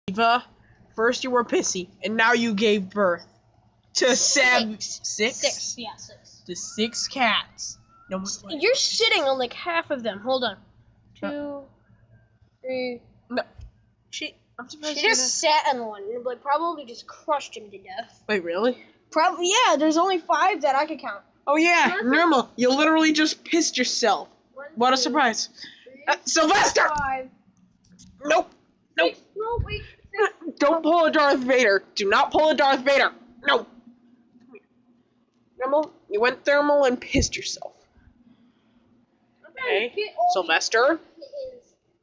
Eva, first you were pissy, and now you gave birth to six. Six, yeah, six. To 6 cats. No, you're sitting on like half of them. Hold on. 2, 3. No. I'm surprised She just sat on one and like probably just crushed him to death. Wait, really? Probably, yeah. There's only 5 that I could count. Oh yeah, normal. You literally just pissed yourself. 1, What a 2, surprise. 3, Sylvester! 5. Nope. Nope. 6. No, wait. Don't pull a Darth Vader. Do not pull a Darth Vader. No. Normal, you went thermal and pissed yourself. Okay, Sylvester,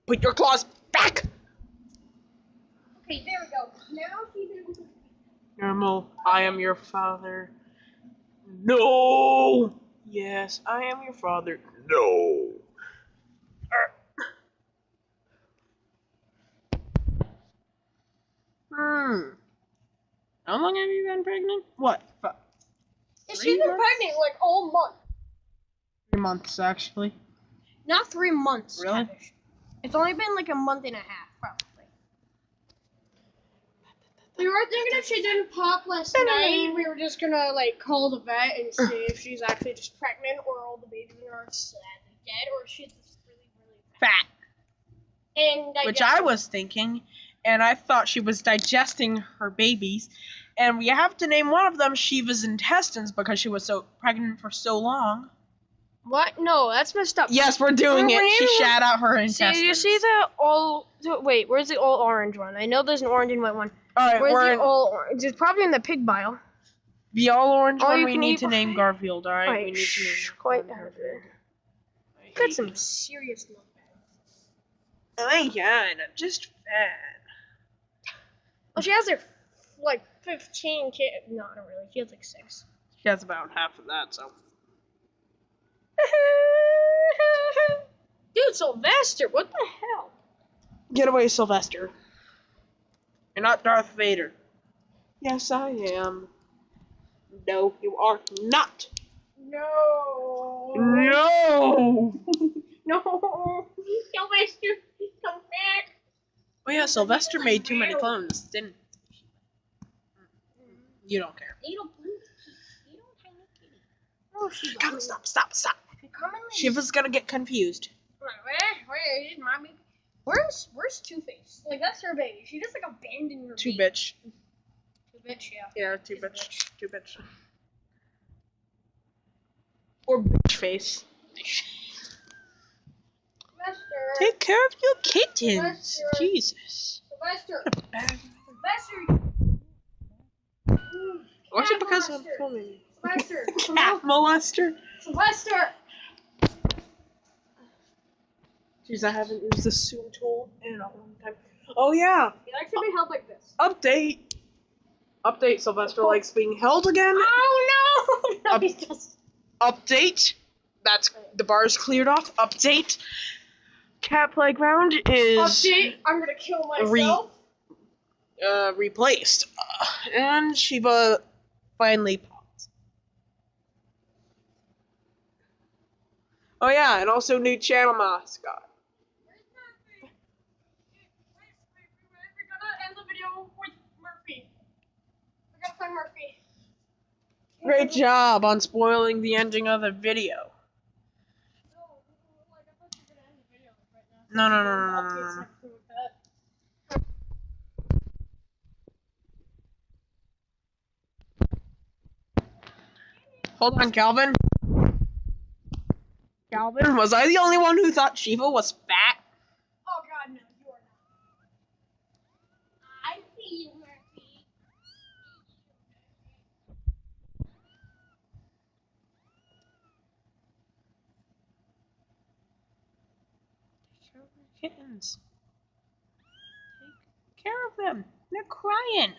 put your claws back. Okay, there we go. Now she's able to. Normal, I am your father. No. Yes, I am your father. No. How long have you been pregnant? What? She's been pregnant like all month. 3 months, actually. Not 3 months. Really? Cabbage. It's only been like a month and a half, probably. We were thinking if she didn't pop last night, we were just gonna like call the vet and see if she's actually just pregnant or all the babies are sadly dead or she's just really, really Fat. And which I was thinking, and I thought she was digesting her babies. And we have to name one of them Shiva's intestines because she was so pregnant for so long. What? No, that's messed up. Yes, we're doing it. She shat out her intestines. See, you see the all... Wait, where's the all orange one? I know there's an orange and white one. Alright, where's the all orange? It's probably in the pig bile. The all orange All one you we can need eat to name Garfield, alright? Wait, We need to name quite Garfield. got some serious milk bags. Oh yeah, I'm just fat. Well, she has her, like, 15 kids. No, not really. She has, like, 6. She has about half of that, so. Dude, Sylvester, what the hell? Get away, Sylvester. You're not Darth Vader. Yes, I am. No, you are not. No. No! No. Sylvester, come back. Oh yeah, Sylvester made too many clones, didn't he? You don't care. Little tiny kitty. Oh, she's Come, stop. coming. Shiva's gonna get confused. Where is mommy? Where's Two-Face? Like, that's her baby. She just, like, abandoned her Two baby. bitch. Two-Bitch, yeah. Yeah, two bitch. Or bitch face. Sylvester. Take care of your kittens. Sylvester. Jesus. Sylvester. Bad. Sylvester. Watch it because I'm filming. Sylvester. Cat molester. Sylvester. Jeez, I haven't used the zoom tool in a long time. Oh yeah. He likes to be held like this. Update. Sylvester likes being held again. Oh no! No, he doesn't. Update. That's the bar's cleared off. Update. Cat playground is Update. I'm gonna kill myself. Replaced. And Shiva finally popped. Oh yeah, and also new channel mascot. We're gonna end the video with Murphy. We're gonna find Murphy. Great job on spoiling the ending of the video. No. Hold on, Calvin. Calvin, was I the only one who thought Shiva was fat? Oh god, no, you are not. I see you, Murphy. Kittens. Take care of them. They're crying.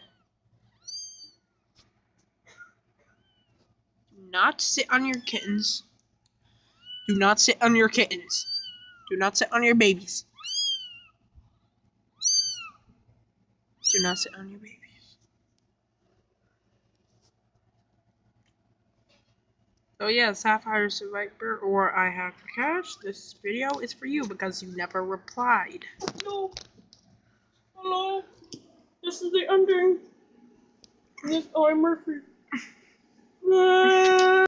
Do not sit on your kittens. Do not sit on your kittens. Do not sit on your babies. Do not sit on your babies. So yeah, Sapphire Survivor or I Have Cash. This video is for you because you never replied. No. Hello. This is the ending. This I'm Murphy.